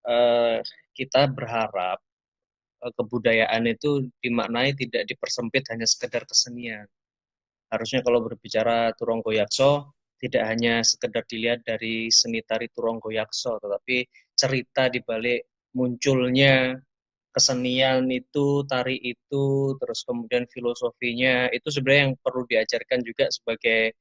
eh, kita berharap kebudayaan itu dimaknai tidak dipersempit hanya sekedar kesenian. Harusnya kalau berbicara Turonggoyakso tidak hanya sekedar dilihat dari seni tari Turonggoyakso, tetapi cerita di balik munculnya kesenian itu, tari itu, terus kemudian filosofinya itu sebenarnya yang perlu diajarkan juga sebagai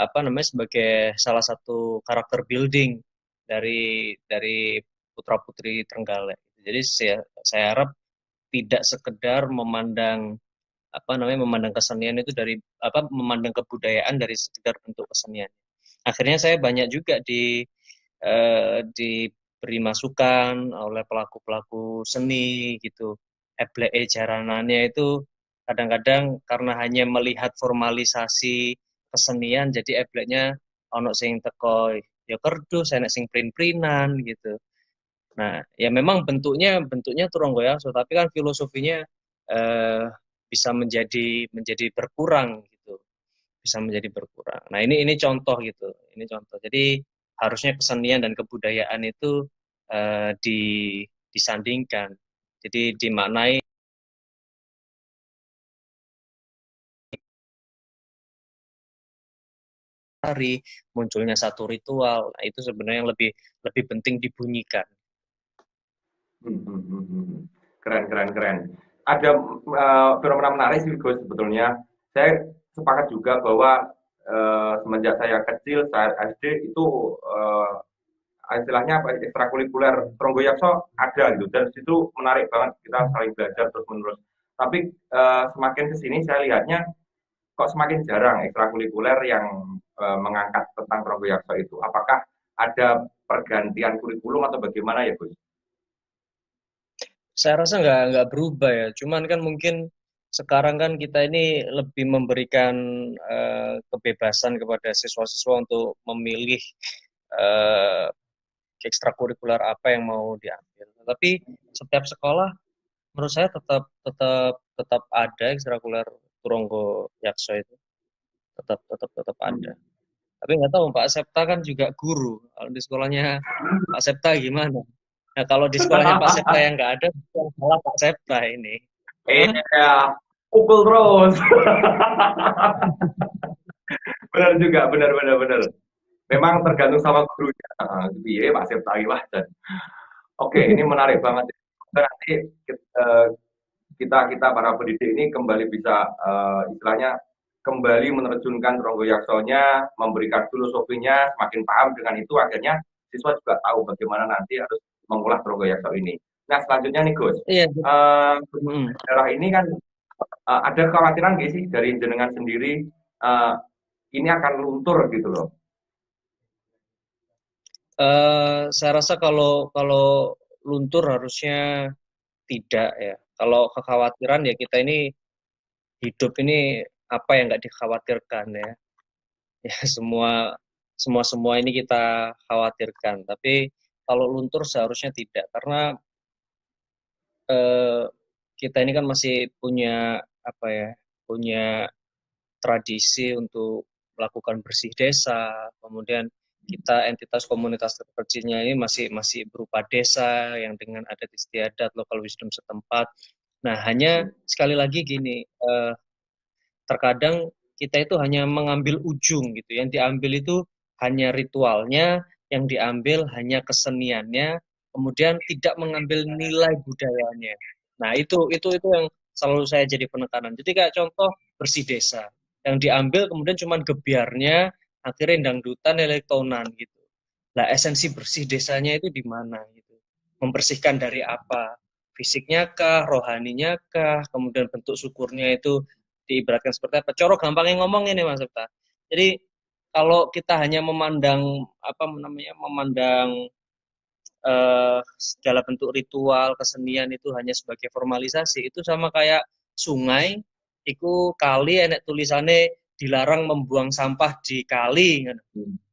apa namanya, sebagai salah satu karakter building dari putra putri Trenggalek. Jadi saya harap tidak sekedar memandang apa namanya, memandang kesenian itu dari apa, memandang kebudayaan dari sekedar bentuk kesenian. Akhirnya saya banyak juga diberi masukan oleh pelaku-pelaku seni gitu. Ebleke jaranannya itu kadang-kadang karena hanya melihat formalisasi kesenian, jadi ebleknya ono sing teko ya kerdus, enek sing print-printan gitu. Nah, ya memang bentuknya bentuknya Turangga, tapi kan filosofinya eh, bisa menjadi berkurang gitu, bisa menjadi berkurang. Nah, ini contoh gitu, ini contoh. Jadi harusnya kesenian dan kebudayaan itu disandingkan. Jadi dimaknai hari munculnya satu ritual. Nah, itu sebenarnya yang lebih lebih penting dibunyikan. Keren, keren, keren. Ada fenomena menarik sih Gus sebetulnya. Saya sepakat juga bahwa semenjak saya kecil, saat SD itu istilahnya apa ekstrakurikuler Tronggoyakso ada gitu dan situ menarik banget kita saling belajar terus menerus. Tapi semakin kesini saya lihatnya kok semakin jarang ekstrakurikuler yang mengangkat tentang Tronggoyakso itu. Apakah ada pergantian kurikulum atau bagaimana ya Gus? Saya rasa nggak berubah ya. Cuman kan mungkin sekarang kan kita ini lebih memberikan kebebasan kepada siswa-siswa untuk memilih eh, ekstrakurikuler apa yang mau diambil. Tapi setiap sekolah menurut saya tetap tetap tetap ada ekstrakurikuler Turonggo Yakso itu, tetap tetap tetap ada. Tapi nggak tahu Pak Septa kan juga guru. Kalau di sekolahnya Pak Septa gimana? Nah, kalau di sekolahnya Pak Septa yang nggak ada, yang salah Pak Septa ini. Hah? Iya, pukul terus. Benar juga, benar benar benar. Memang tergantung sama gurunya. Iya, Pak Septai lah. Dan oke, ini menarik banget. Nanti kita kita para pendidik ini kembali bisa istilahnya kembali menerjunkan Ronggo Yaksonya, memberikan filosofinya, semakin paham dengan itu akhirnya siswa juga tahu bagaimana nanti harus mengolah Ronggo Yakso ini. Nah selanjutnya nih Gus, Iya. Mm. daerah ini kan ada kekhawatiran nggak sih dari jenengan sendiri ini akan luntur gitu loh. Saya rasa kalau kalau luntur harusnya tidak ya. Kalau kekhawatiran ya kita ini hidup ini apa yang nggak dikhawatirkan ya. Ya semua semua semua ini kita khawatirkan. Tapi kalau luntur seharusnya tidak karena eh, kita ini kan masih punya apa ya, punya tradisi untuk melakukan bersih desa, kemudian kita entitas komunitas terkecilnya ini masih masih berupa desa yang dengan adat istiadat lokal wisdom setempat. Nah, hanya sekali lagi gini, terkadang kita itu hanya mengambil ujung gitu, yang diambil itu hanya ritualnya, yang diambil hanya keseniannya, kemudian tidak mengambil nilai budayanya. Nah, itu yang selalu saya jadi penekanan. Jadi kayak contoh bersih desa, yang diambil kemudian cuma gebiarnya, akhirnya dangdutan, elektonan gitu. Nah, esensi bersih desanya itu di mana gitu? Membersihkan dari apa? Fisiknya kah, rohaninya kah, kemudian bentuk syukurnya itu diibaratkan seperti apa? Coro gampangnya ngomong ini Mas Septa. Jadi kalau kita hanya memandang apa namanya, memandang segala bentuk ritual kesenian itu hanya sebagai formalisasi, itu sama kayak sungai, itu kali enek tulisannya dilarang membuang sampah di kali.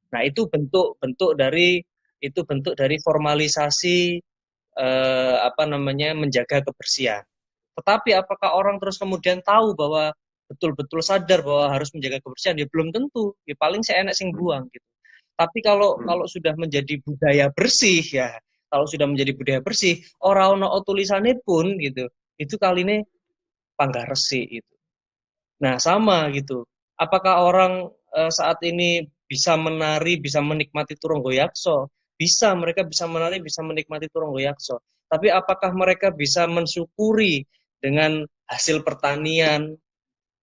Nah, itu bentuk dari formalisasi apa namanya, menjaga kebersihan. Tetapi apakah orang terus kemudian tahu bahwa betul-betul sadar bahwa harus menjaga kebersihan? Ya belum tentu. Ya paling saya enak sing buang gitu. Tapi kalau kalau sudah menjadi budaya bersih ya kalau sudah menjadi budaya bersih, orang ono tulisannya pun gitu, itu kali ini panggah resi itu. Nah, sama gitu. Apakah orang saat ini bisa menari, bisa menikmati Turunggo Yakso? Bisa, mereka bisa menari, bisa menikmati Turunggo Yakso. Tapi apakah mereka bisa mensyukuri dengan hasil pertanian?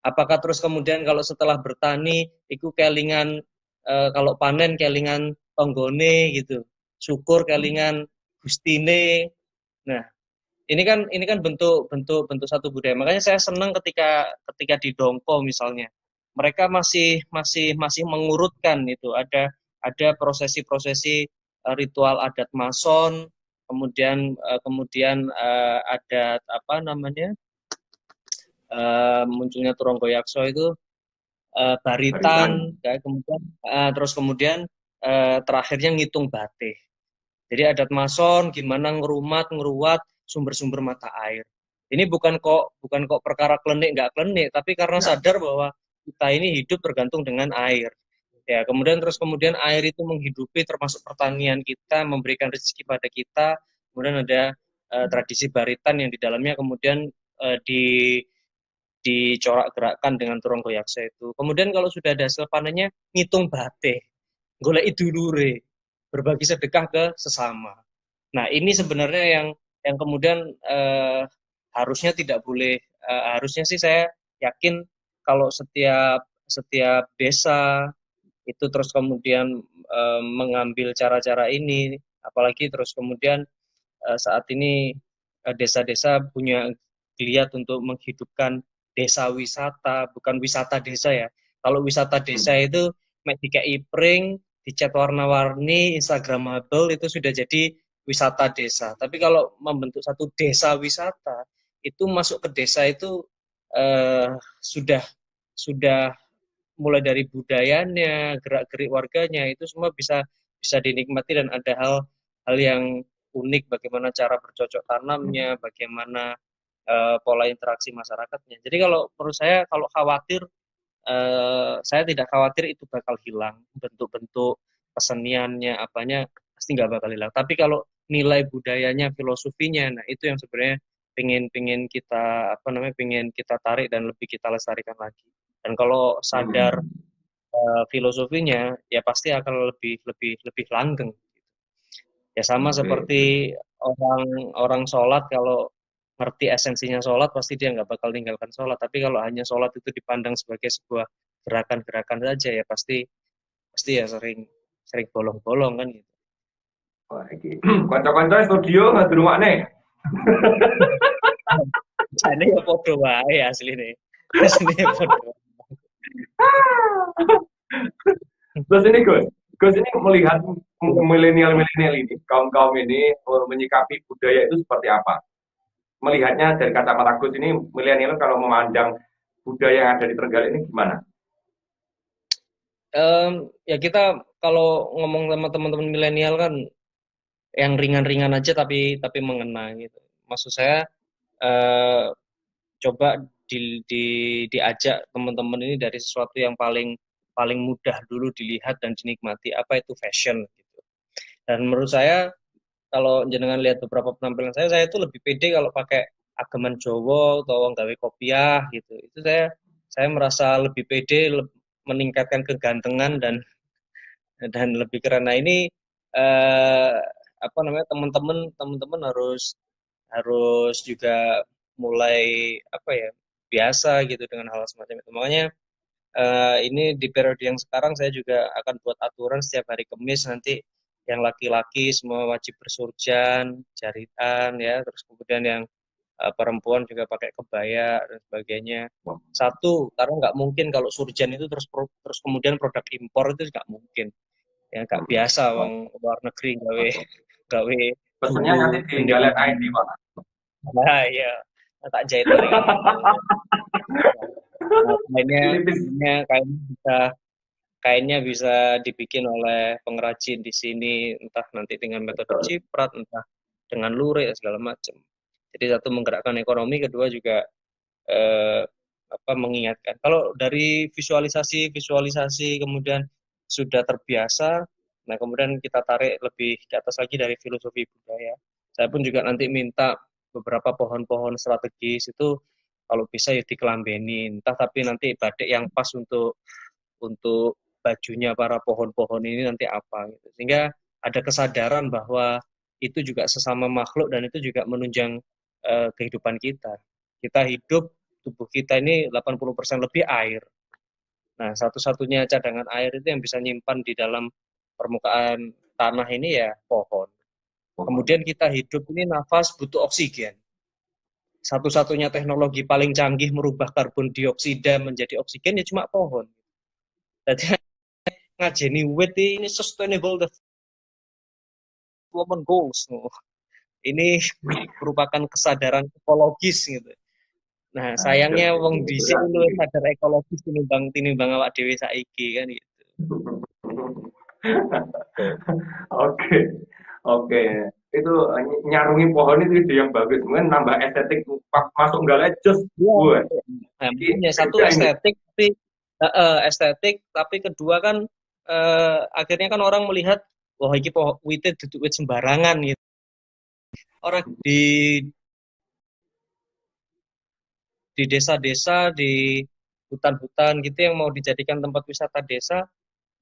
Apakah terus kemudian kalau setelah bertani, itu kelingan kalau panen kelingan tonggone gitu, syukur kelingan gustine. Nah, ini kan bentuk bentuk bentuk satu budaya. Makanya saya senang ketika ketika di Dongko misalnya. Mereka masih masih masih mengurutkan itu. Ada prosesi-prosesi ritual adat Mason, kemudian ada apa namanya? Munculnya Turonggo Yakso itu baritan, Baritan. kayak kemudian terus kemudian terakhirnya ngitung batih. Jadi adat Mason gimana ngerumat, ngeruat sumber-sumber mata air. Ini bukan kok perkara klenik nggak klenik, tapi karena Ya. sadar bahwa kita ini hidup tergantung dengan air. Ya, kemudian air itu menghidupi termasuk pertanian kita, memberikan rezeki pada kita. Kemudian ada tradisi baritan yang di dalamnya kemudian di dicorak gerakkan dengan turun goyaksa itu. Kemudian kalau sudah ada hasil panennya, ngitung bateh, golek idulure, berbagi sedekah ke sesama. Nah, ini sebenarnya yang kemudian harusnya tidak boleh, harusnya sih saya yakin kalau setiap setiap desa itu terus kemudian mengambil cara-cara ini, apalagi terus kemudian saat ini desa-desa punya geliat untuk menghidupkan desa wisata, bukan wisata desa ya. Kalau wisata desa Hmm. itu mek dikai pring, dicat warna-warni, instagramable itu sudah jadi wisata desa. Tapi kalau membentuk satu desa wisata, itu masuk ke desa itu sudah sudah mulai dari budayanya, gerak-gerik warganya itu semua bisa bisa dinikmati dan ada hal yang unik bagaimana cara bercocok tanamnya, bagaimana pola interaksi masyarakatnya. Jadi kalau menurut saya kalau khawatir saya tidak khawatir itu bakal hilang bentuk-bentuk keseniannya apanya pasti nggak bakal hilang. Tapi kalau nilai budayanya, filosofinya, nah itu yang sebenarnya pengen kita apa namanya pengen kita tarik dan lebih kita lestarikan lagi. Dan kalau sadar Hmm. filosofinya ya pasti akan lebih lebih lebih langgeng. Ya sama Oke. seperti orang orang sholat kalau ngerti esensinya sholat pasti dia nggak bakal tinggalkan sholat. Tapi kalau hanya sholat itu dipandang sebagai sebuah gerakan-gerakan saja ya pasti pasti ya sering sering bolong-bolong kan gitu. Wah, iki. Kanca-kanca studio nggak di rumah nih. Jadi ya podo wae asli nih. Asli ya podo. Terus ini Gus ini melihat milenial-milenial ini, kaum-kaum ini menyikapi budaya itu seperti apa? Melihatnya dari kacamata Gus ini, milenial kalau memandang budaya yang ada di Trenggalek ini gimana? Ya kita kalau ngomong sama teman-teman milenial kan yang ringan-ringan aja tapi mengena gitu. Maksud saya eh, coba diajak teman-teman ini dari sesuatu yang paling paling mudah dulu dilihat dan dinikmati apa itu fashion gitu. Dan menurut saya kalau jenengan lihat beberapa penampilan saya itu lebih pede kalau pakai ageman Jowo atau wong gawe kopiah gitu. Itu saya merasa lebih pede, meningkatkan kegantengan dan lebih keren. Nah ini eh, apa namanya teman-teman harus harus juga mulai apa ya biasa gitu dengan hal semacam itu. Makanya ini di periode yang sekarang saya juga akan buat aturan setiap hari Kamis nanti yang laki-laki semua wajib bersurjan, jaritan ya, terus kemudian yang perempuan juga pakai kebaya dan sebagainya. Satu, karena nggak mungkin kalau surjan itu terus kemudian produk impor itu nggak mungkin. Ya nggak biasa Oh, wong luar negeri gawe gawe pesannya bulu nanti di Galet ID, gending-gending. Pak. Nah, ya tak jahit lagi. Nah, Elitis. kainnya bisa dibikin oleh pengrajin di sini, entah nanti dengan metode Betul. ciprat, entah dengan lurik segala macam. Jadi satu menggerakkan ekonomi, kedua juga eh, apa mengingatkan. Kalau dari visualisasi visualisasi kemudian sudah terbiasa, Nah, kemudian kita tarik lebih ke atas lagi dari filosofi budaya. Saya pun juga nanti minta beberapa pohon-pohon strategis itu kalau bisa ya dikelambeni, entah tapi nanti batik yang pas untuk bajunya para pohon-pohon ini nanti apa gitu. Sehingga ada kesadaran bahwa itu juga sesama makhluk dan itu juga menunjang kehidupan kita. Kita hidup, tubuh kita ini 80% lebih air. Nah, satu-satunya cadangan air itu yang bisa nyimpan di dalam permukaan tanah ini ya pohon. Pohon. Kemudian kita hidup ini nafas butuh oksigen. Satu-satunya teknologi paling canggih merubah karbon dioksida menjadi oksigen ya cuma pohon. Jadi ngajeni wit ini sustainable development goals. Ini merupakan kesadaran ekologis gitu. Nah, sayangnya wong dhisik Berat luwih ini. sadar ekologis tinimbang awak dhewe saiki kan gitu. Oke, oke. Itu nyarungi pohon itu ide yang bagus. Mungkin nambah estetik masuk enggak just Iya, buat. nah, Ini makanya satu beda ini. estetik, tapi kedua kan akhirnya kan orang melihat wah iki wite duduk wit sembarangan gitu. Orang di desa-desa, di hutan-hutan gitu yang mau dijadikan tempat wisata desa,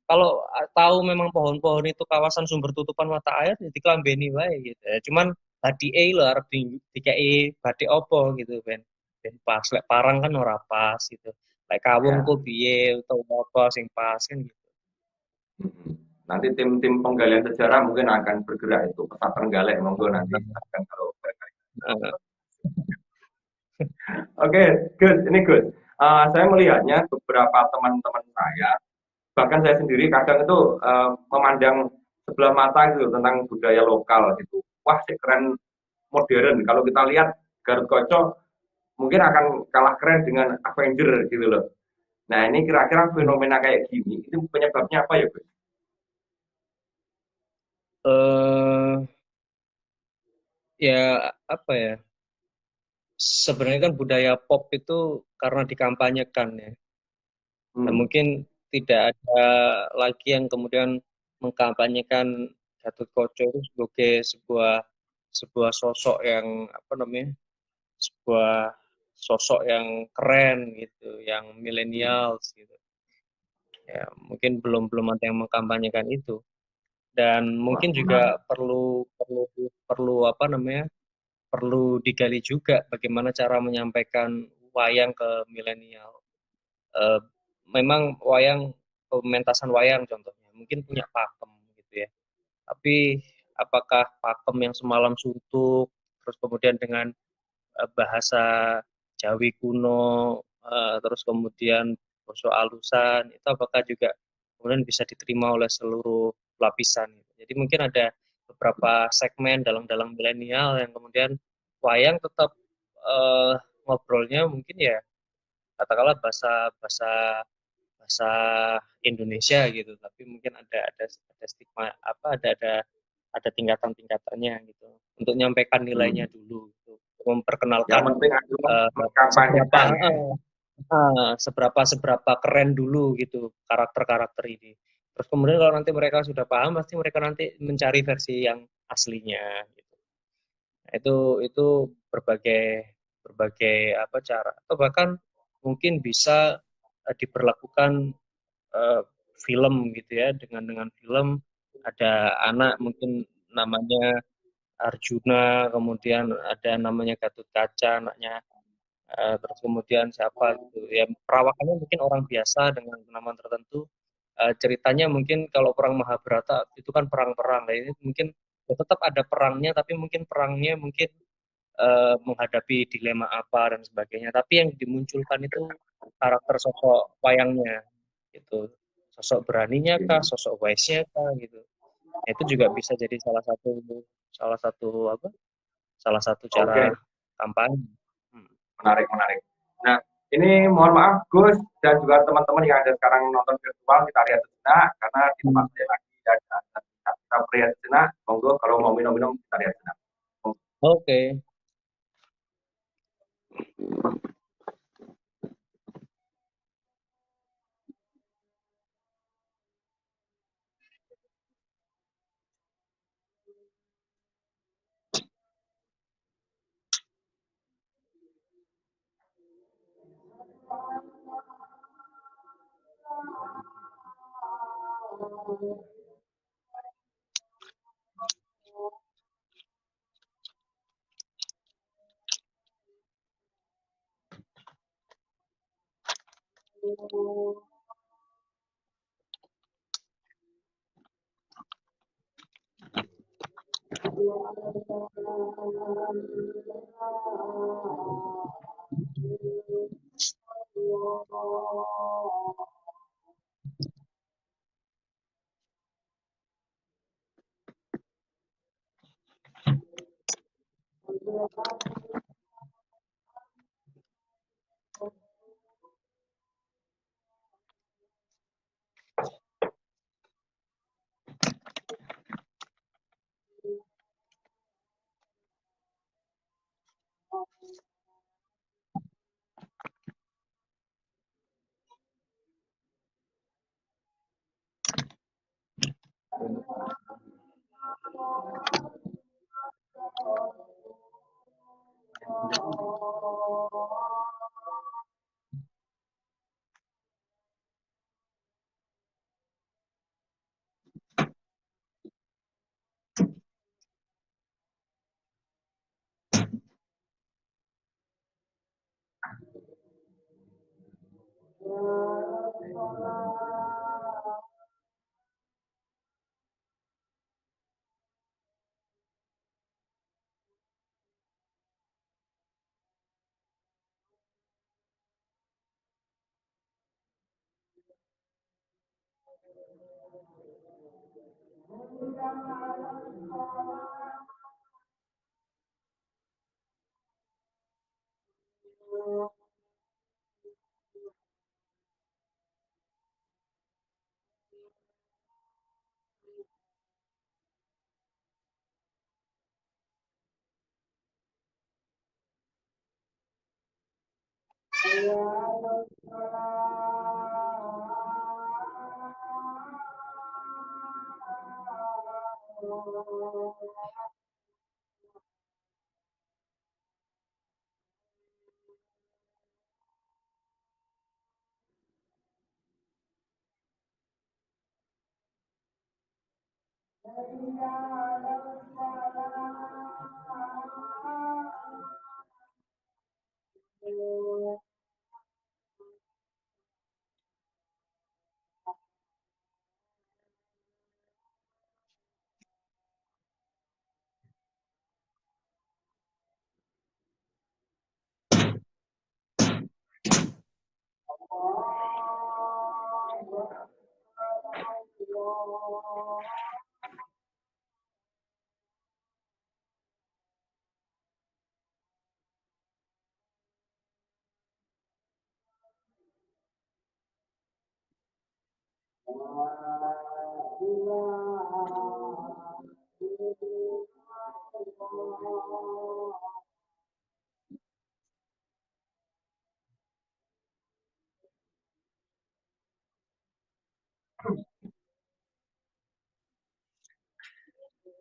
kalau tahu memang pohon-pohon itu kawasan sumber tutupan mata air, jadi kelambeni wae gitu. Ya. Cuman badike lho arep dikai batik opo gitu ben pas lek parang kan ora pas gitu. Lek kawung Ya. kok piye utawa apa sing pas kan gitu. Mhm. Nanti tim-tim penggalian sejarah mungkin akan bergerak itu pesat Trenggalek monggo nanti akan kalau Heeh. Oke, Gus, ini Gus. Saya melihatnya beberapa teman-teman saya, bahkan saya sendiri kadang itu memandang sebelah mata gitu tentang budaya lokal gitu. Wah, sih keren modern. Kalau kita lihat Garut Koco mungkin akan kalah keren dengan Avenger gitu loh. Nah, ini kira-kira fenomena kayak gini, itu penyebabnya apa ya, Gus? Eh ya apa ya? Sebenarnya kan budaya pop itu karena dikampanyekan ya. Nah, Hmm. mungkin tidak ada lagi yang kemudian mengkampanyekan Gatot Koco itu sebagai sebuah sebuah sosok yang apa namanya, sebuah sosok yang keren gitu, yang milenial gitu. Ya, mungkin belum belum ada yang mengkampanyekan itu. Dan Wah, mungkin menarik. juga perlu perlu perlu apa namanya, perlu digali juga bagaimana cara menyampaikan wayang ke milenial. Eh, Memang wayang pementasan wayang contohnya mungkin punya pakem gitu ya, tapi apakah pakem yang semalam suntuk terus kemudian dengan bahasa Jawi kuno terus kemudian basa alusan itu apakah juga kemudian bisa diterima oleh seluruh lapisan gitu. Jadi mungkin ada beberapa segmen dalam milenial yang kemudian wayang tetap ngobrolnya mungkin ya katakanlah bahasa bahasa bahasa Indonesia gitu tapi mungkin ada stigma apa ada tingkatan-tingkatannya gitu untuk menyampaikan nilainya Hmm. dulu gitu. Yang Memperkenalkan penting adalah uh, seberapa mengkampanyekan. seberapa keren dulu gitu karakter-karakter ini terus kemudian kalau nanti mereka sudah paham pasti mereka nanti mencari versi yang aslinya gitu. Nah, itu berbagai berbagai apa cara atau bahkan mungkin bisa diberlakukan eh, film gitu ya dengan film ada anak mungkin namanya Arjuna kemudian ada namanya Gatot Kaca anaknya terus kemudian siapa gitu ya perawakannya mungkin orang biasa dengan nama tertentu. Ceritanya mungkin kalau perang Mahabharata itu kan perang-perang nah, ini mungkin ya tetap ada perangnya tapi mungkin perangnya mungkin menghadapi dilema apa dan sebagainya. Tapi yang dimunculkan itu karakter sosok wayangnya, gitu. Sosok beraninya kah, sosok wise-nya kah, gitu. Nah, itu juga bisa jadi salah satu apa? Salah satu cara Oke, kampanye. Hmm. menarik, menarik. Nah, ini mohon maaf Gus dan juga teman-teman yang ada sekarang nonton virtual kita lihat sejenak karena di tempat saya lagi ada kita lihat sejenak. Monggo kalau mau minum-minum kita lihat sejenak. Oke.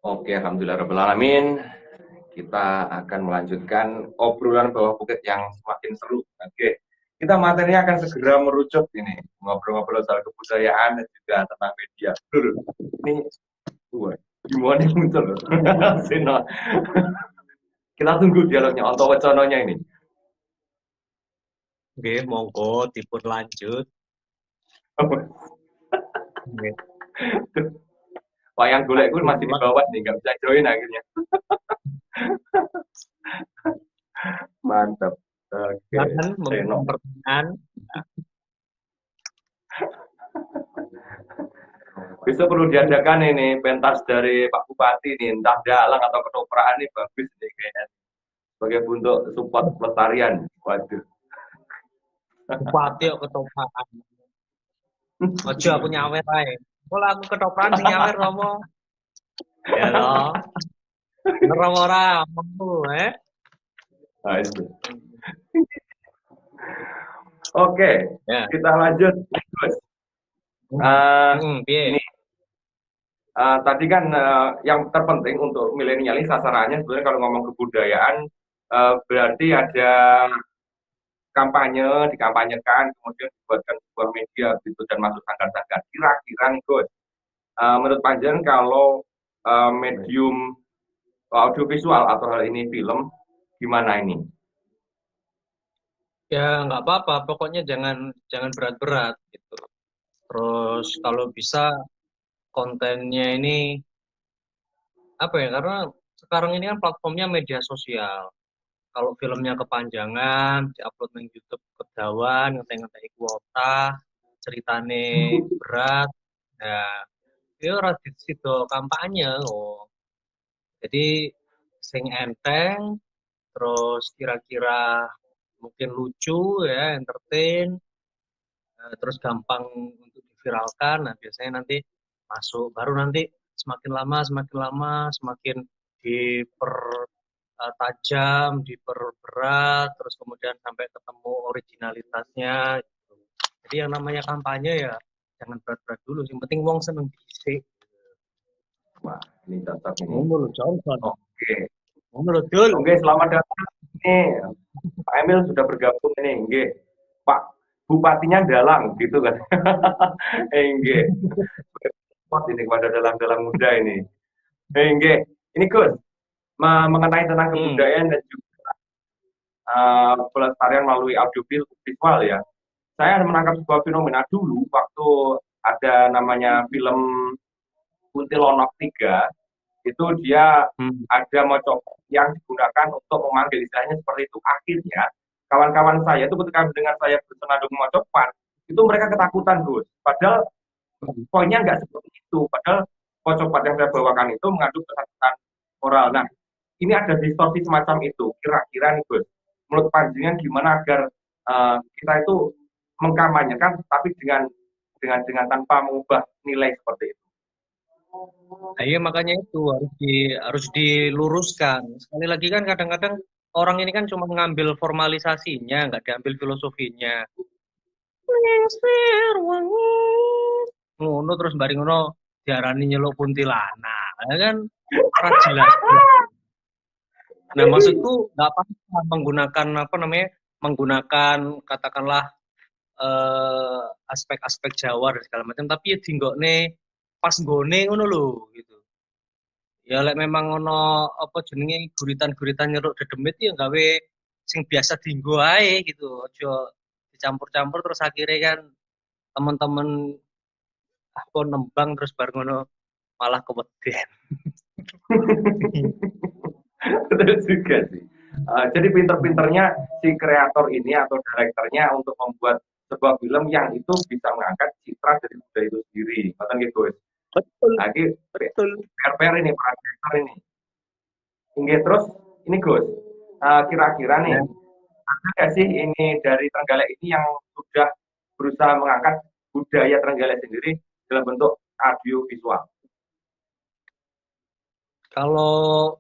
Oke, alhamdulillah rabbil alamin. Kita akan melanjutkan obrolan bawah bukit yang semakin seru. Oke, kita materinya akan segera merucut ini, ngobrol-ngobrol soal kebudayaan dan juga tentang media. Dulu, ini gue gimana muncul? Sino. Kita tunggu dialognya Onto Wecononya ini. Oke, monggo dipun lanjut. Oke. Wayang golek gue masih di bawah nih, nggak bisa join akhirnya. Mantap. Oke, Silakan Seno. memberikan pertanyaan. Besok perlu diadakan ini pentas dari Pak Bupati nih, entah dalang atau ketoprak nih bagus nih kayaknya. Sebagai bentuk support pelestarian. Waduh. Bupati kok ketoprak. Ojo aku nyawer ae. Kalau aku ketoprak sing nyawer ngomong. Ya loh. Bener apa ora? Mau Nah, itu. Oke, Ya. kita lanjut. Gus. Piye? Ini tadi kan yang terpenting untuk milenial ini sasarannya sebenarnya kalau ngomong kebudayaan berarti ada kampanye, dikampanyekan, kemudian dibuatkan sebuah media gitu dan masuk sanggar-sanggar. Kira-kira nih Gus, menurut Panjen kalau medium audiovisual atau hal ini film, gimana ini? Ya nggak apa-apa, pokoknya jangan jangan berat-berat gitu. Terus kalau bisa kontennya ini apa ya? Karena sekarang ini kan platformnya media sosial. Kalau filmnya kepanjangan, diupload di YouTube kedawan, ngeteng-ngeteng kuota, ceritane berat, ya itu ora sido kampanye oh. Jadi sing enteng, terus kira-kira mungkin lucu ya, entertain, terus gampang untuk diviralkan. Nah, biasanya nanti masuk, baru nanti semakin lama semakin dipertajam, diperberat, terus kemudian sampai ketemu originalitasnya. Gitu. Jadi yang namanya kampanye ya jangan berat-berat dulu. Yang penting wong seneng dhisik. Wah, ini cocok ini. Ngono lho, Johnson. Oke. Ngono lho, Dul. Oke, selamat datang. Nih, Pak Emil sudah bergabung ini. Nggih. Pak Bupatinya Dalang gitu kan. Nggih. Wah, ini pada dalang-dalang muda ini. Nggih. Ini Gus, mengenai tentang Hmm. kebudayaan dan juga pelestarian melalui audiovisual ya. Saya menangkap sebuah fenomena dulu waktu ada namanya film Kuntilanak 3, itu dia Hmm. ada mocok yang digunakan untuk memanggil istilahnya seperti itu. Akhirnya kawan-kawan saya itu ketika mendengar saya bersenandung mocopan, itu mereka ketakutan Gus. Padahal poinnya nggak seperti itu. Padahal mocopat yang saya bawakan itu mengandung pesan moral. Nah, ini ada distorsi semacam itu. Kira-kira nih Gus, menurut panjenengan gimana agar kita itu mengkampanyekan tapi dengan tanpa mengubah nilai seperti itu. Nah, iya makanya itu harus diluruskan. Sekali lagi kan kadang-kadang orang ini kan cuma ngambil formalisasinya, nggak diambil filosofinya. Menyisir wangi. Ngono terus bareng ngono diarani nyeluk kuntilanak. Ya kan ora jelas. Nah, maksudku nggak apa-apa menggunakan apa namanya? Menggunakan katakanlah aspek-aspek Jawa dan segala macam, tapi ya dinggokne pas nggone ngono lho gitu. Ya lek memang ono apa jenenge guritan-guritan nyeruk dedemit ya gawe sing biasa dienggo ae gitu. Aja dicampur-campur terus akhirnya kan teman-teman apa nembang terus bar ngono malah keweden. Betul juga sih. Jadi pinter-pinternya si kreator ini atau direkturnya untuk membuat sebuah film yang itu bisa mengangkat citra dari budaya itu sendiri. Betul gitu, Gus. Betul, Lagi betul. PR ini, para direktur ini. Hingga terus, ini Gus, kira-kira nih, Ya, ada nggak sih ini dari Trenggalek ini yang sudah berusaha mengangkat budaya Trenggalek sendiri dalam bentuk audio visual? kalau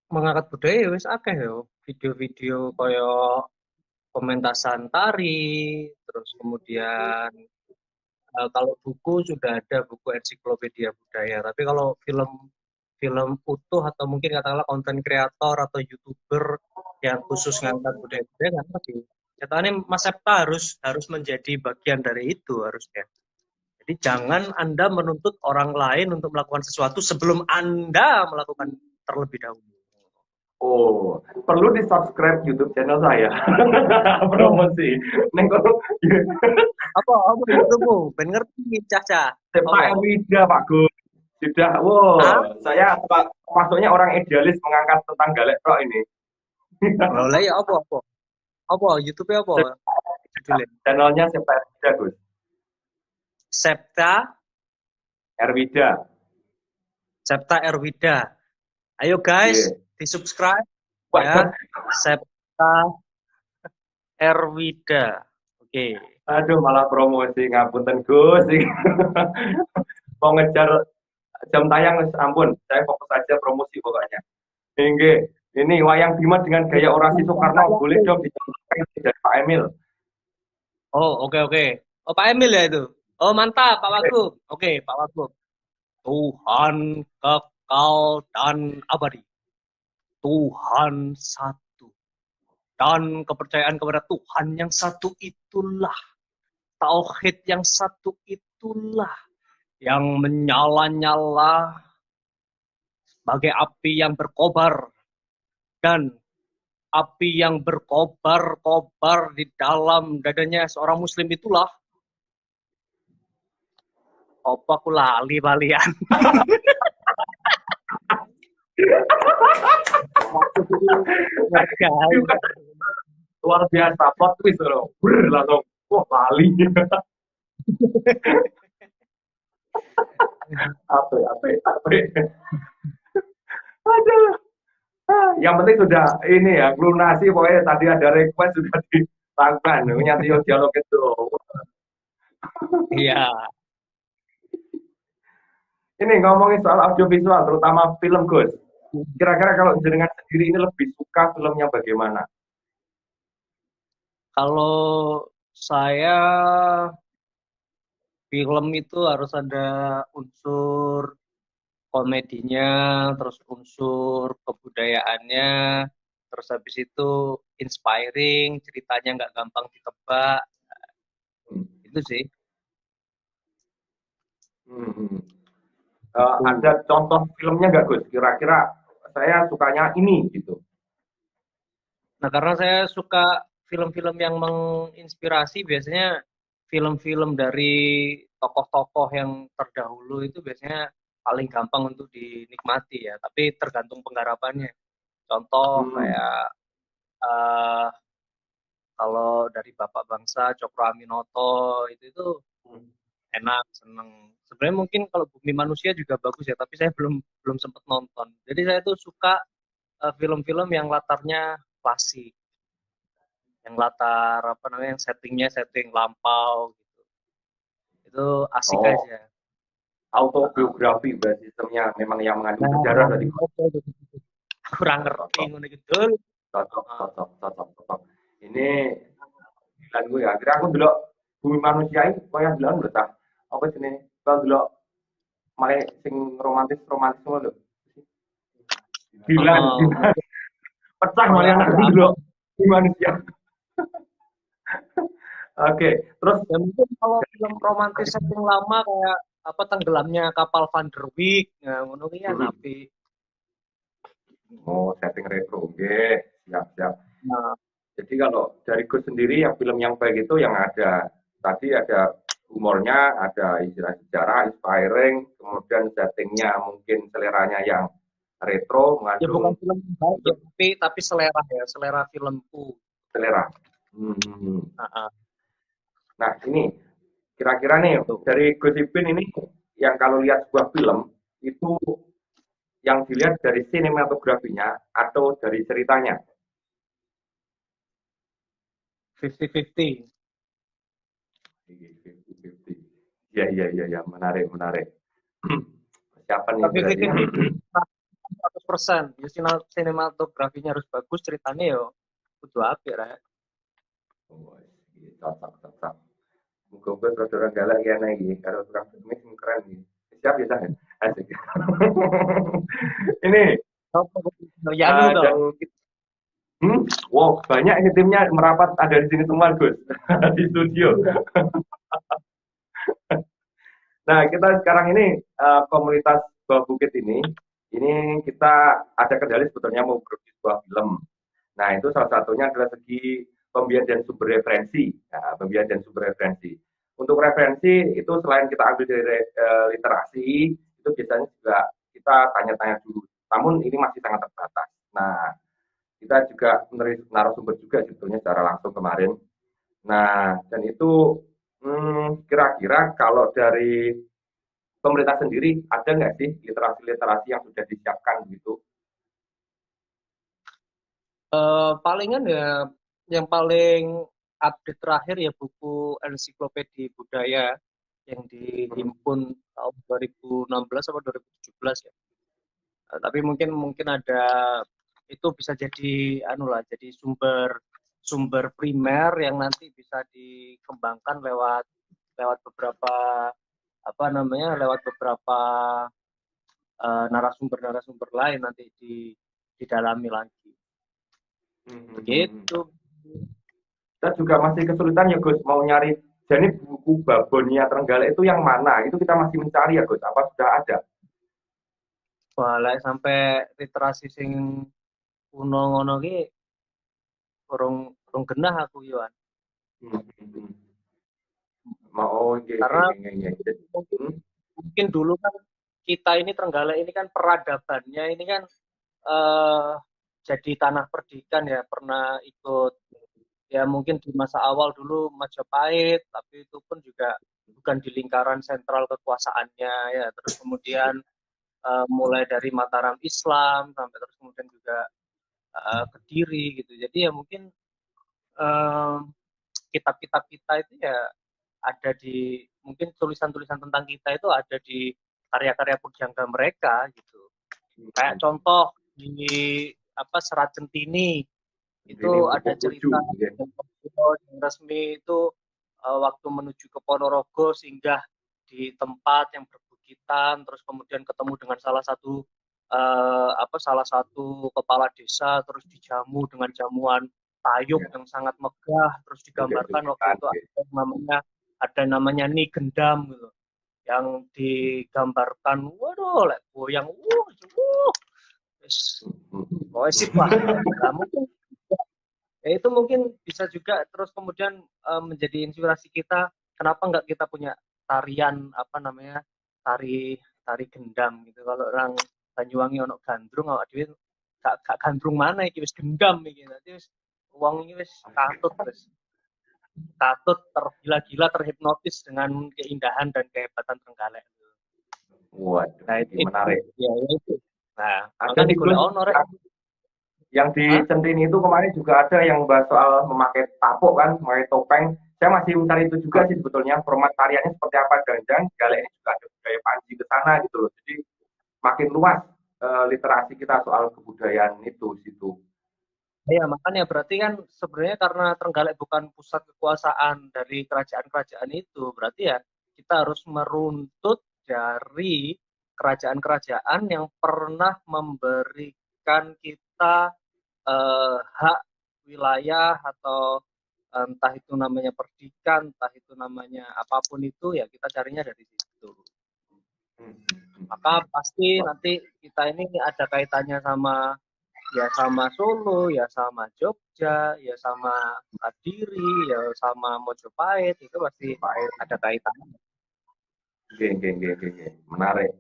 mengangkat budaya ya wis akeh ya. Video-video kaya pementasan tari, terus kemudian kalau buku sudah ada buku ensiklopedia budaya. Tapi kalau film film utuh atau mungkin katakanlah konten kreator atau youtuber yang khusus ngangkat budaya-budaya nggak ngerti. Catanya Mas Septa harus menjadi bagian dari itu harusnya. Jadi jangan Anda menuntut orang lain untuk melakukan sesuatu sebelum Anda melakukan terlebih dahulu. Oh, perlu di subscribe YouTube channel saya. Oh, Promosi. Neng kono apa YouTubemu? Ben ngerti Caca. Pak Apa? Elwida Pak Gus. Sudah, Ah, wow, saya masuknya orang idealis mengangkat tentang Galek Pro ini. lah ya apa? Apa? YouTube-nya apa? Judulnya? Channelnya Septa Erwida Gus. Septa Erwida. Septa Erwida. Ayo guys, Yeah. di-subscribe ya. Waduh, Septa Erwida. Oke. aduh malah promosi ngapunten Gus. Mau ngejar jam tayang ampun, saya fokus aja promosi pokoknya. Hingga ini wayang Bima dengan gaya orasi Soekarno boleh dong dicontohkan dari Pak Emil. Oh, oke. Oh, Pak Emil ya itu. Oh, mantap, Pak Wagub. Oke, Pak Wagub. Tuhan kekal dan abadi. Tuhan satu. Dan kepercayaan kepada Tuhan yang satu itulah, tauhid yang satu itulah yang menyala-nyala sebagai api yang berkobar, dan api yang berkobar-kobar di dalam dadanya seorang muslim itulah, apa aku lali balian. Luar biasa, plot twist loh. Langsung, wah lali. Apa. Aduh. Yang penting sudah ini ya, lunasi pokoknya tadi ada request sudah dilakukan. Nyati dialog itu. Iya. Ini ngomongin soal audiovisual, terutama film, Gus. Kira-kira kalau jenengan sendiri ini lebih suka filmnya bagaimana? Kalau saya, film itu harus ada unsur komedinya, terus unsur kebudayaannya, terus habis itu inspiring, ceritanya nggak gampang ditebak, itu sih. Hmm. Ada contoh filmnya nggak, Gus? Kira-kira saya sukanya ini gitu. Nah, karena saya suka film-film yang menginspirasi, biasanya film-film dari tokoh-tokoh yang terdahulu itu biasanya paling gampang untuk dinikmati ya, tapi tergantung penggarapannya. Contoh Hmm. kayak uh, kalau dari Bapak Bangsa Cokro Aminoto itu enak, seneng. Sebenarnya mungkin kalau Bumi Manusia juga bagus ya, tapi saya belum belum sempat nonton. Jadi saya tuh suka film-film yang latarnya klasik, yang latar apa namanya, yang settingnya setting lampau gitu. Itu asik Oh, aja. autobiografi berarti sistemnya memang yang mengandung sejarah Nah, tadi. kurang Oh, ngerti cocok, ngono gitu. cocok, cocok, cocok, cocok. Ini bilang gue ya. Akhirnya aku dulu bumi manusia ini kaya bilang udah tak apa sini. Kalau dulu malah sing romantis romantis semua loh. Dilan, Mungkin pecah malah ya anak dulu bumi manusia. Oke, terus ya mungkin kalau film romantis setting lama kayak apa, tenggelamnya kapal Van der Wijk, nah ngono ki kan hmm. apik. Oh, setting retro, oke, siap, siap. Nah, Jadi kalau dari Gus sendiri yang film yang baik itu yang ada tadi ada humornya, ada istilah sejarah, inspiring, kemudian settingnya mungkin seleranya yang retro, ya bukan mengandung film yang baik ya, unsur tapi selera ya, selera filmku. selera. Hmm. Nah, Nah ini kira-kira nih tuh. dari Gus Ipin ini yang kalau lihat sebuah film itu yang dilihat dari sinematografinya atau dari ceritanya. 50-50. Iya, iya, iya, ya, menarik, menarik. Siapa nih Tapi berarti? 50-50 100%. Ya sinematografinya harus bagus, ceritanya yo kudu apik rek. Oh, cocok, cocok. Muga-muga saudara galak ya lagi kalau tukang bisnis keren nih. Siap ya, San? Asik. Ini Ya anu dan toh. wow, banyak ini timnya merapat ada di sini semua, Gus. Di studio. Nah, kita sekarang ini komunitas Bawah Bukit ini kita ada kendali sebetulnya mau produksi sebuah film. Nah, itu salah satunya adalah segi pembiayaan dan sumber referensi. Nah, pembiayaan dan sumber referensi. Untuk referensi itu selain kita ambil dari literasi, itu biasanya juga kita tanya-tanya dulu. Namun ini masih sangat terbatas. Nah, kita juga narasumber juga sebetulnya secara langsung kemarin. Nah, dan itu kira-kira kalau dari pemerintah sendiri ada nggak sih literasi-literasi yang sudah disiapkan gitu? Palingan ya yang paling update terakhir ya buku ensiklopedia budaya yang dihimpun tahun 2016 atau 2017 ya. Tapi mungkin mungkin ada, itu bisa jadi anu lah, jadi sumber sumber primer yang nanti bisa dikembangkan lewat lewat beberapa apa namanya, lewat beberapa narasumber-narasumber lain nanti didalami lagi. Begitu. Kita juga masih kesulitan ya Gus mau nyari. Jadi buku Babonia Trenggalek itu yang mana? Itu kita masih mencari ya Gus. Apa sudah ada? Wah, lek sampai literasi sing kuno ngono ki urung urung genah aku Yohan. Hmm, hmm, hmm. Mau nggih nggih Karena nggih nggih. mungkin, Hmm, mungkin dulu kan kita ini Trenggalek ini kan peradabannya ini kan eh, jadi tanah perdikan ya, pernah ikut ya mungkin di masa awal dulu Majapahit, tapi itu pun juga bukan di lingkaran sentral kekuasaannya ya. Terus kemudian mulai dari Mataram Islam sampai terus kemudian juga Kediri gitu. Jadi ya mungkin eh, kitab-kitab kita itu ya ada di mungkin tulisan-tulisan tentang kita itu ada di karya-karya pujangga mereka gitu. Kayak contoh di apa Serat Centini itu ini ada pupuk tujuh. cerita Nggih. yang resmi itu waktu menuju ke Ponorogo singgah di tempat yang berbukitan, terus kemudian ketemu dengan salah satu kepala desa, terus dijamu dengan jamuan tayub Ya, yang sangat megah, terus digambarkan waktu sugih-sugihan itu nggih. ada namanya Ni Gendam gitu, yang digambarkan, waduh, lek goyang, wis, pokoknya sip lah. Nah, mungkin bisa juga terus kemudian menjadi inspirasi kita kenapa nggak kita punya tarian apa namanya tari tari gendam gitu kalau orang Banyuwangi ono gandrung awak dhewe gak gandrung mana iki wis gendam iki dadi wis wong iki wis katut tergila-gila terhipnotis dengan keindahan dan kehebatan Trenggalek. Waduh, Nah ini menarik. itu. Nah Ada makanya sih golek Gus, ono rek. yang di Hah? Centini itu kemarin juga ada yang bahas soal memakai tapuk kan, memakai topeng. Saya masih mencari itu juga sih sebetulnya format tariannya seperti apa. Dan Galek ini juga ada budaya Panji ke sana gitu loh. Jadi makin luas literasi kita soal kebudayaan itu situ. Ya, makanya berarti kan sebenarnya karena Trenggalek bukan pusat kekuasaan dari kerajaan-kerajaan itu, berarti ya kita harus meruntut dari kerajaan-kerajaan yang pernah memberikan kita hak wilayah atau entah itu namanya perdikan, entah itu namanya apapun itu, ya kita carinya dari situ. Maka pasti nanti kita ini ada kaitannya sama Solo, ya sama Jogja, ya sama Kediri, ya sama Mojopahit, itu pasti ada kaitannya. Oke, oke, oke, oke. Menarik.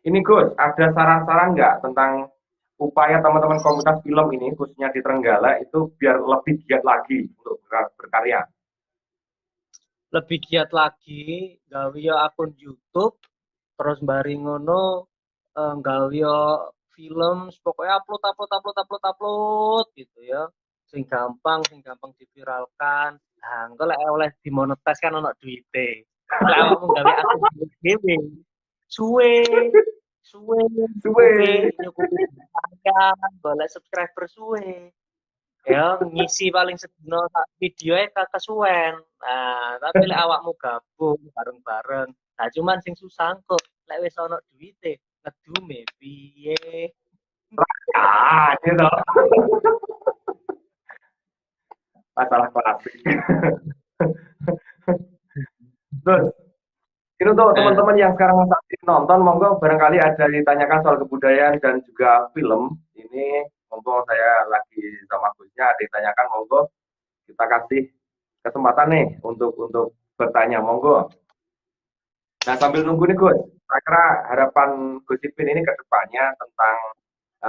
Ini Gus, ada saran-saran nggak tentang upaya teman-teman komunitas film ini, khususnya di Trenggalek, itu biar lebih giat lagi untuk berkarya? Lebih giat lagi, gawe akun YouTube, terus bari ngono gawe film, pokoknya upload, upload, upload, upload, upload gitu ya. Sing gampang diviralkan. Nah, engko lek oleh dimonetes kan ono duite. Lek awakmu gawe akun dhewe, suwe, suwe nyukupi Suwe. nyukupi tayang, golek subscriber suwe. Ya ngisi paling sedino sak videoe kesuwen. Nah, tapi lek awakmu gabung bareng-bareng, nah cuman sing susah kok lek wis ana duwite, ngedume piye? Ah, gitu. Masalah klasik. Terus, itu tuh Nah, teman-teman yang sekarang saat ini nonton, monggo barangkali ada ditanyakan soal kebudayaan dan juga film. Ini monggo saya lagi sama Gusnya ada ditanyakan, monggo kita kasih kesempatan nih untuk bertanya, monggo. Nah, sambil nunggu nih Gus, kira-kira harapan Gus Ipin ini ke depannya tentang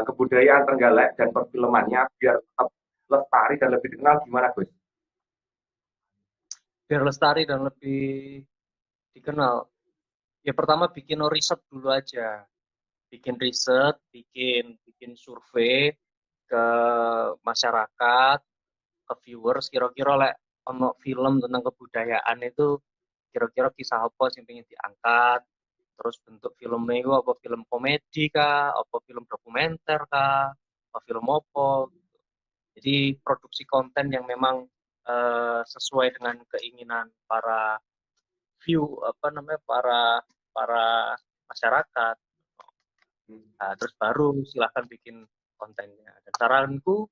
kebudayaan Trenggalek dan perfilmannya biar tetap lestari dan lebih dikenal gimana Gus? biar lestari dan lebih dikenal. Ya pertama bikin riset dulu aja. Bikin riset, bikin bikin survei ke masyarakat, ke viewers kira-kira lek ono film tentang kebudayaan itu kira-kira kisah apa sih yang pengen diangkat, terus bentuk filmnya itu apa film komedi kah, apa film dokumenter kah, apa film apa. Jadi produksi konten yang memang sesuai dengan keinginan para apa namanya para para masyarakat. Nah, terus baru silahkan bikin kontennya. Dan saranku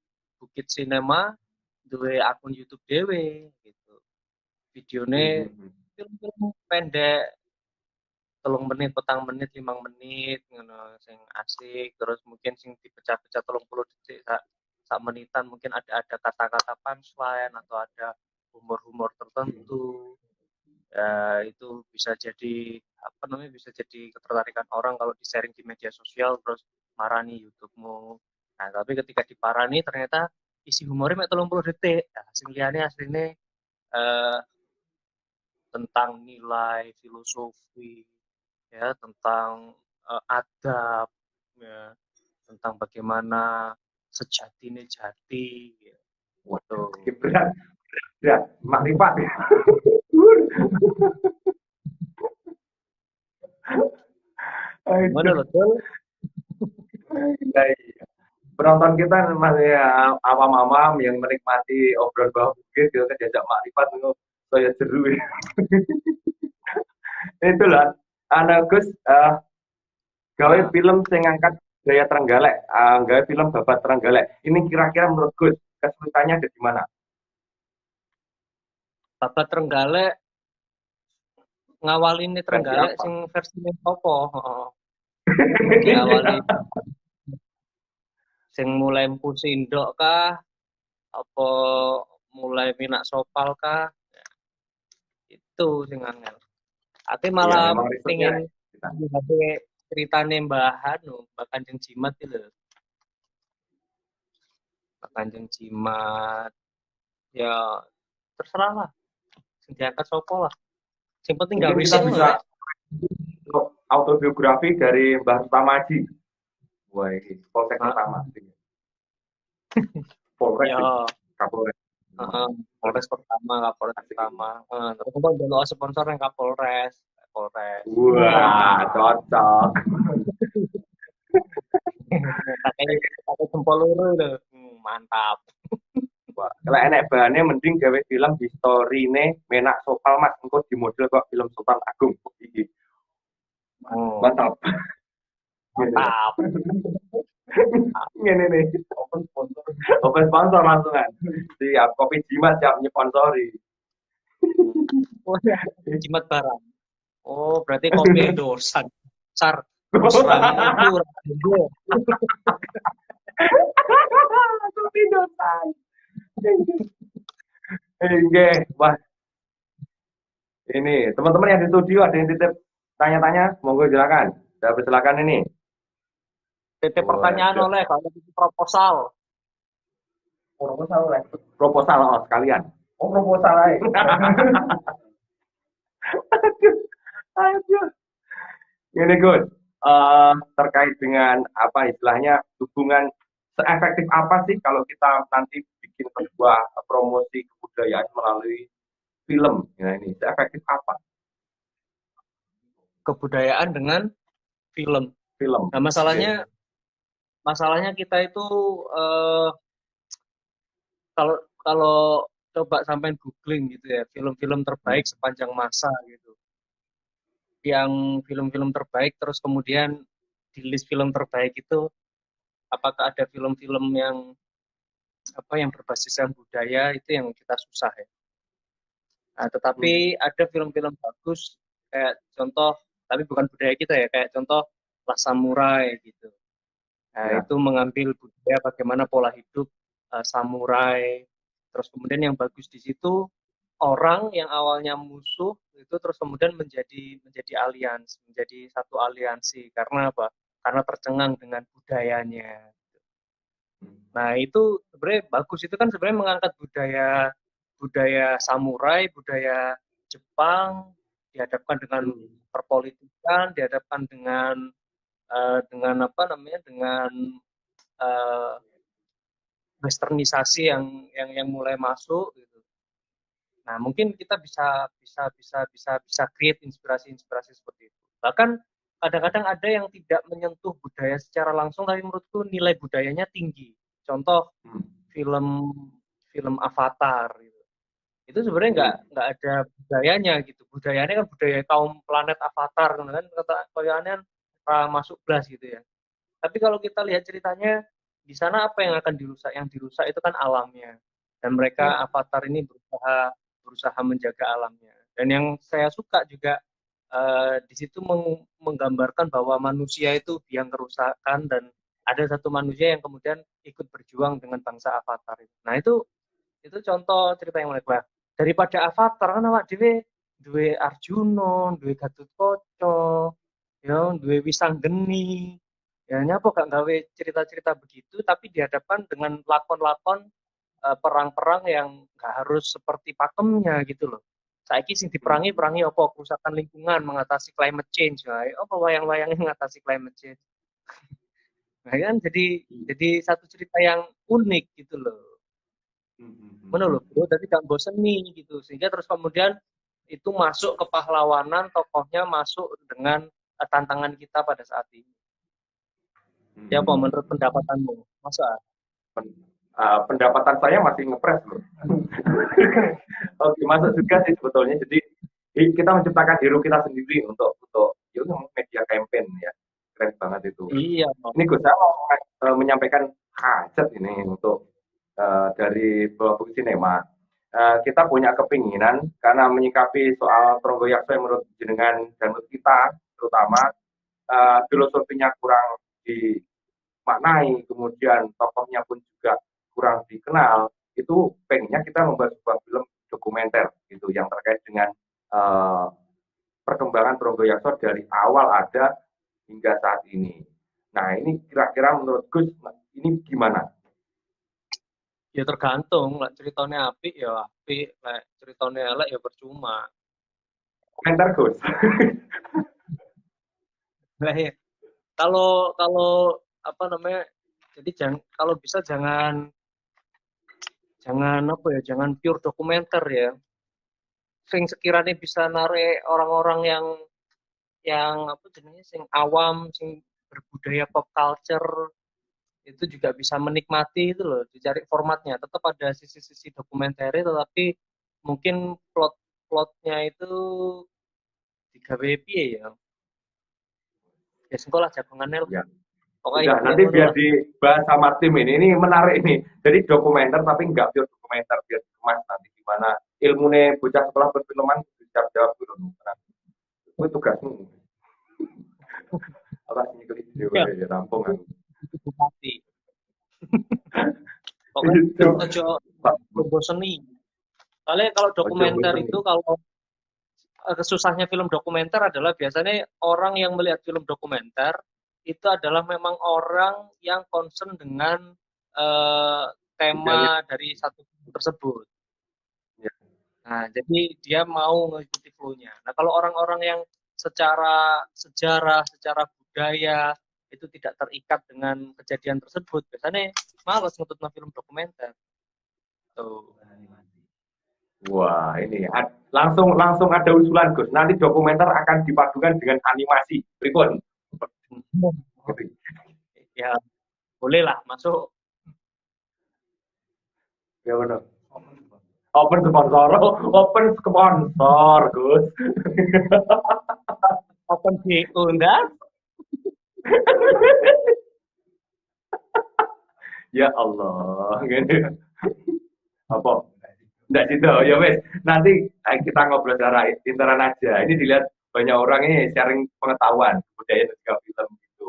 Bukit Cinema duwe akun YouTube dhewe gitu. Videone film-film pendek 3 menit, 4 menit, 5 menit ngono sing asik, terus mungkin sing dipecah-pecah 30 detik sak menitan, mungkin ada kata-kata punchline atau ada humor-humor tertentu. Ya, itu bisa jadi apa namanya, bisa jadi ketertarikan orang kalau di-sharing di media sosial terus marani YouTube-mu. Nah, tapi ketika diparani ternyata isi humornya mek 30 detik. Nah, sing liyane asline eh, tentang nilai, filosofi, ya, tentang adab, ya, tentang bagaimana sejatine jati, ya. Waduh, Tuh. berat, berat, makrifat. Gimana loh, Dol? Iya. Penonton kita masih awam-awam yang menikmati obrolan bawah bukit gitu kan diajak makrifat itu saya jeru ya. Itulah anak Gus gawe Nah, film sing ngangkat gaya Trenggalek, gawe film babat Trenggalek. Ini kira-kira menurut Gus kesulitannya ada di mana? Babat Trenggalek ngawalin Versi Trenggalek apa? sing versine opo? Heeh. Diawali sing mulai Mpu Sindok kah? Apa mulai Minak Sopal kah? Itu sing angel. Aku Iya malah memang risetnya pengen kita. lihat ceritane Mbah Hanu, Mbah Kanjeng Jimat itu lho. Mbah Kanjeng Jimat. Ya terserah lah. Sing diangkat sopo lah. Sing penting Mungkin gawe kita sing lho, bisa Rek. autobiografi dari Mbah Sutamaji. Wah, ini Polsek Heeh. pertama. Polres sih, Ya, Kapolres. heeh. Polres pertama, Kapolres Asik ini. pertama. Heeh, terus kok ndelok sponsor yang Kapolres. Kapolres. Wah, cocok. pakai pakai jempol loro lho. Mantap. Wah, kalau enek bahannya mending gawe film historine Menak Sopal Mas, engko di model kok film Sultan Agung. Iki. Oh, Mantap. Ngene. mantap. Ngene nih. Open sponsor langsungan. Siap, Kopi Jimat siap nyponsori. Oh, ya, jimat barang. Oh, berarti kopi endorsan. Sar, mesra itu radio. Kopi dosan. Oke, wah ini teman-teman yang di studio ada yang titip tanya-tanya, monggo silakan. Saya persilakan ini. Titip pertanyaan Waduh, oleh kalau itu proposal. proposal lah. Proposal oh, sekalian. Oh, proposal aja. aduh, aduh. Ini Gus, terkait dengan apa istilahnya hubungan seefektif apa sih kalau kita nanti bikin sebuah promosi kebudayaan melalui film? Ya ini seefektif apa Kebudayaan dengan film. film? Nah, Yes. masalahnya kita itu eh, kalau kalau coba sampai googling gitu ya, film-film Hmm. terbaik sepanjang masa gitu. Yang film-film terbaik terus kemudian di list film terbaik itu apakah ada film-film yang apa yang berbasiskan budaya itu yang kita susah ya. Nah, tetapi Hmm. ada film-film bagus kayak contoh, tapi bukan budaya kita ya, kayak contoh La Samurai gitu. Nah, Ya. itu mengambil budaya bagaimana pola hidup samurai. Terus kemudian yang bagus di situ orang yang awalnya musuh itu terus kemudian menjadi aliansi, menjadi satu aliansi. Karena apa? Karena tercengang dengan budayanya. Nah, itu sebenarnya bagus, itu kan sebenarnya mengangkat budaya budaya samurai, budaya Jepang dihadapkan dengan Hmm. perpolitikan, dihadapkan dengan apa namanya? Dengan eh, westernisasi yang mulai masuk gitu. Nah, mungkin kita bisa create inspirasi-inspirasi seperti itu. Bahkan kadang-kadang ada yang tidak menyentuh budaya secara langsung, tapi menurutku nilai budayanya tinggi. Contoh Hmm. film film Avatar gitu. Itu sebenarnya Hmm. nggak ada budayanya gitu. Budayanya kan budaya kaum planet Avatar kan kata kayaknya masuk belas gitu ya. Tapi kalau kita lihat ceritanya di sana apa yang akan dirusak? Yang dirusak itu kan alamnya. Dan mereka Ya. avatar ini berusaha menjaga alamnya. Dan yang saya suka juga di situ menggambarkan bahwa manusia itu biang kerusakan dan ada satu manusia yang kemudian ikut berjuang dengan bangsa avatar itu. Nah, itu contoh cerita yang menarik. Nah, daripada avatar kan awak dhewe duwe Arjuna, duwe Gatotkaca, ya, duwe Wisanggeni. Ya nyapa gak gawe cerita-cerita begitu tapi dihadapkan dengan lakon-lakon perang-perang yang nggak harus seperti pakemnya gitu loh. Saiki sing diperangi Hmm. perangi apa kerusakan lingkungan, mengatasi climate change. Nah, apa wayang-wayangnya mengatasi climate change. Nah, kan jadi satu cerita yang unik gitu loh. Mana loh, bro, jadi gak bosen gitu. Sehingga terus kemudian itu masuk ke pahlawanan, tokohnya masuk dengan tantangan kita pada saat ini. Ya, apa Hmm. menurut pendapatanmu? Masa? Pendapatan saya masih ngepres loh. Oke, masuk juga sih sebetulnya. Jadi kita menciptakan hero kita sendiri untuk ya, media campaign ya. Keren banget itu. Iya, Ini Gus, saya mau menyampaikan hajat ini untuk dari Bapak Sinema. Kita punya kepinginan karena menyikapi soal Tronggo Yakso yang menurut jenengan dan menurut kita terutama filosofinya kurang dimaknai, kemudian tokohnya pun juga kurang dikenal, itu pengennya kita membuat sebuah film dokumenter gitu yang terkait dengan uh, perkembangan Tronggo Yakso dari awal ada hingga saat ini. Nah ini kira-kira menurut Gus ini gimana? ya tergantung. Lah ceritanya apik ya apik, lah ceritanya elek ya percuma. Komentar Gus. Lah ya, kalau kalau apa namanya? Jadi jangan kalau bisa jangan jangan apa ya, jangan pure dokumenter ya. Sing sekiranya bisa narik orang-orang yang apa jenisnya sing awam, sing berbudaya pop culture itu juga bisa menikmati itu loh, dicari formatnya. Tetap ada sisi-sisi dokumenter tetapi mungkin plotnya itu digawe piye ya? Ya sekolah jagongannya lah. Ya, Pokoknya sudah intinya nanti ngono biar lah. dibahas sama tim ini menarik ini. Jadi dokumenter tapi nggak pure dokumenter biar dikemas nanti gimana ilmunya bocah sekolah perfilman siap jawab dulu. Itu tugasmu. Apa sih nyekeli dewe Ya, rampung itu aku. itu bupati. Pokoknya Itu. ojo Pak, ojo seni. Soalnya kalau ojo dokumenter bosen itu nih. kalau kesusahnya film dokumenter adalah biasanya orang yang melihat film dokumenter itu adalah memang orang yang concern dengan eh, tema Budaya. dari satu film tersebut. Ya. Nah, jadi dia mau mengikuti flow-nya. Nah, kalau orang-orang yang secara sejarah, secara budaya itu tidak terikat dengan kejadian tersebut, biasanya malas nonton film dokumenter. Tuh. Wah, ini langsung langsung ada usulan Gus. Nanti dokumenter akan dipadukan dengan animasi. Pripun? Ya, boleh lah masuk Ya benar. Open sponsor, open sponsor, Gus. open BO enggak? Ya Allah, gini. Apa? Enggak situ, ya wes. Nanti kita ngobrol secara interan aja. Ini dilihat banyak orang ini sharing pengetahuan budaya dan juga film gitu.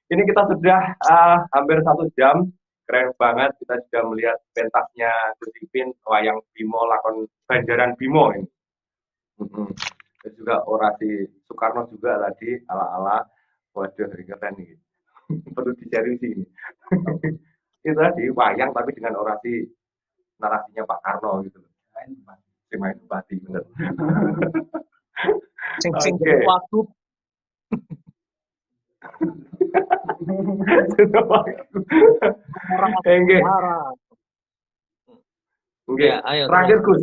Ini kita sudah hampir 1 jam. Keren banget kita sudah melihat pentasnya Gus Ipin, wayang Bimo, lakon Banjaran Bimo ini. Dan juga orasi Soekarno juga tadi ala-ala. Waduh, keren nih. Perlu dicari sih ini. Itu tadi wayang tapi dengan orasi narasinya Pak Karno gitu loh. Si main bupati bener. Sing Oke. jadi waktu orang Oke. marah. Oke. Ya, ayo terus. Terakhir Gus,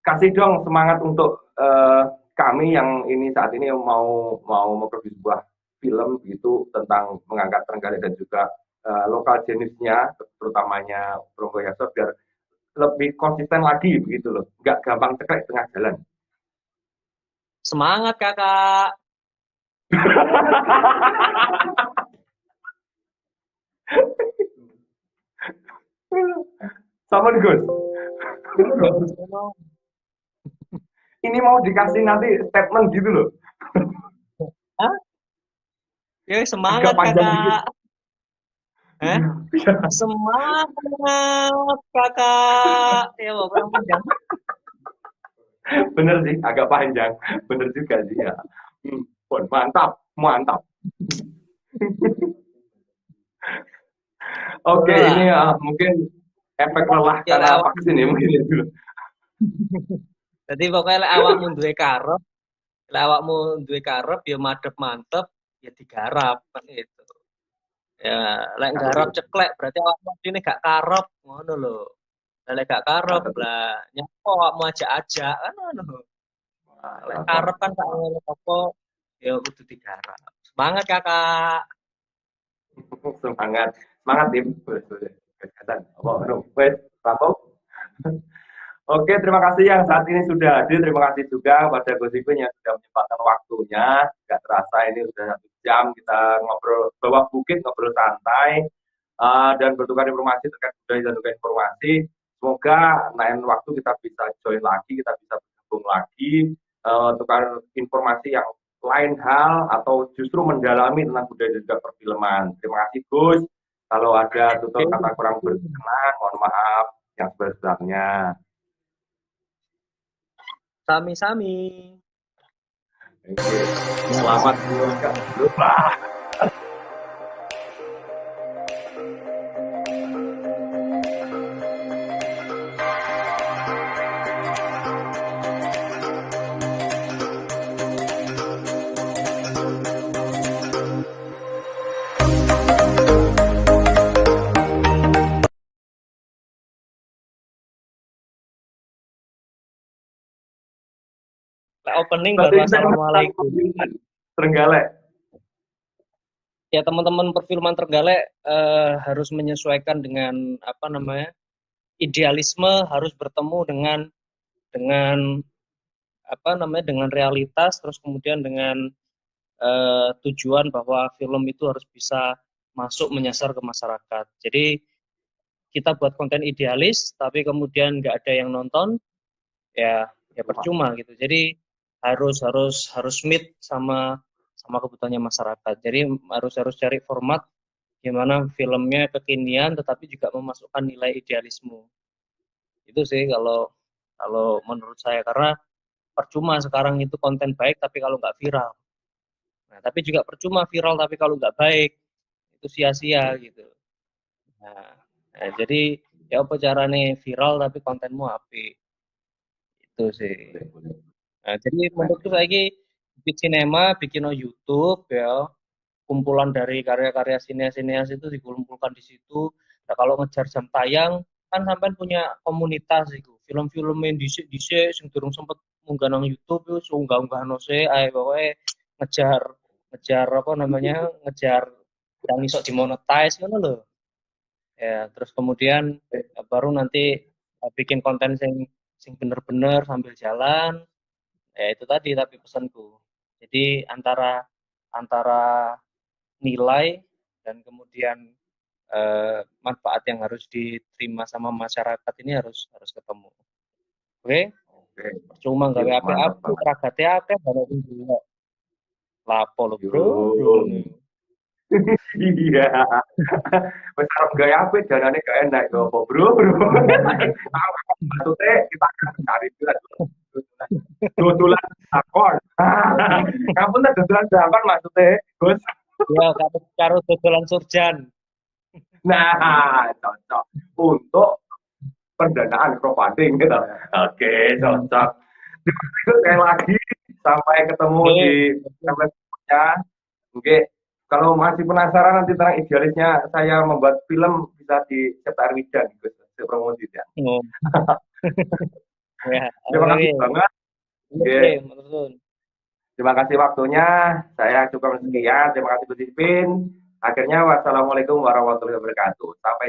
kasih dong semangat untuk kami yang ini saat ini mau mau memproduksi sebuah film gitu tentang mengangkat Trenggalek dan juga lokal jenisnya terutamanya Brongoyaso biar lebih konsisten lagi begitu loh, nggak gampang cekrek tengah jalan. Semangat kakak. Sama nih Gus. Nggak bisa mau. Ini mau dikasih nanti statement gitu loh. Hah? Ya Agak semangat panjang dikit. kakak. Hah? Iya, iya. Semangat kakak. Ya bapak yang panjang. Bener sih, agak panjang. Bener juga sih ya. Pun mantap, mantap. Oke, Bener ini lah. mungkin efek lelah Ya karena lek awak. vaksin ya mungkin ya dulu. Jadi pokoknya lek awakmu duwe karep, lek awakmu duwe karep ya madhep mantep ya digarap kan gitu. Ya lek garap Aduh, ceklek berarti awakmu ini gak karep ngono lho. Lah lek gak karep mantap. lah nyapa awakmu ajak-ajak kan ngono. Lek Mantap, karep kan mantap, gak mantap. ngono apa ya kudu digarap. Semangat kakak. Semangat, semangat tim. Wes, wes, kesehatan. Apa, anu, wes, rampung. Oke, terima kasih yang saat ini sudah hadir. Terima kasih juga pada Gus Ipin yang sudah menyempatkan waktunya. Gak terasa ini sudah 1 jam kita ngobrol bawah bukit, ngobrol santai dan bertukar informasi terkait budaya dan juga informasi. Semoga lain waktu kita bisa join lagi, kita bisa bergabung lagi, tukar informasi yang lain hal atau justru mendalami tentang budaya dan juga perfilman. Terima kasih Gus. Kalau ada tutur kata kurang berkenan, mohon maaf yang sebesar-besarnya. Sami-sami. Oke, selamat berbuka. Lek opening baru Closing statement tentang assalamualaikum. pemilihan Trenggalek. Ya teman-teman perfilman Trenggalek harus menyesuaikan dengan apa namanya idealisme harus bertemu dengan apa namanya dengan realitas terus kemudian dengan tujuan bahwa film itu harus bisa masuk menyasar ke masyarakat. Jadi kita buat konten idealis tapi kemudian nggak ada yang nonton ya ya percuma gitu. Jadi harus harus harus meet sama sama kebutuhannya masyarakat. Jadi harus harus cari format gimana filmnya kekinian tetapi juga memasukkan nilai idealisme. Itu sih kalau kalau menurut saya karena percuma sekarang itu konten baik tapi kalau nggak viral. Nah, tapi juga percuma viral tapi kalau nggak baik itu sia-sia gitu. Nah, jadi ya apa caranya viral tapi kontenmu api itu sih. Boleh, boleh. Nah, jadi Keren, menurutku keren. saya bikin sinema, bikin YouTube ya, kumpulan dari karya-karya sineas-sineas itu dikumpulkan di situ. Nah, kalau ngejar jam tayang kan sampai punya komunitas itu. Film-film yang dhisik-dhisik sing durung sempet munggah nang YouTube itu unggah-unggah nose ae pokoke ngejar ngejar apa namanya? Ngejar yang iso dimonetize ngono lho. Ya, terus kemudian Eh, baru nanti bikin konten sing sing bener-bener sambil jalan. Ya itu tadi tapi pesanku. Jadi antara antara nilai dan kemudian manfaat yang harus diterima sama masyarakat ini harus harus ketemu. Oke, Oke, percuma yuk gawe mantap ape-ape banget. seragate akeh banyak dulu. Lapo lo bro, bro Yuk. ngono. Iya. Wes arep gawe apa janane gak enak ya apa, Bro, Bro. Maksudnya kita akan cari duit. Dodolan zakon. Kamu tak dodolan zakon maksudnya, Gus. Ya karo dodolan surjan. Nah, cocok untuk pendanaan crowdfunding gitu. Oke, cocok. Terus sekali lagi sampai ketemu di Oke, episode-nya. Oke, kalau masih penasaran nanti tentang idealisnya saya membuat film bisa di Cipta Arwijan, Gus. Promosi ya. oh, ya, Terima kasih oke, banget. Oke, oke, matur. terima kasih waktunya. Saya cukup sekian. Terima kasih Gus Ipin. Akhirnya wassalamualaikum warahmatullahi wabarakatuh. Sampai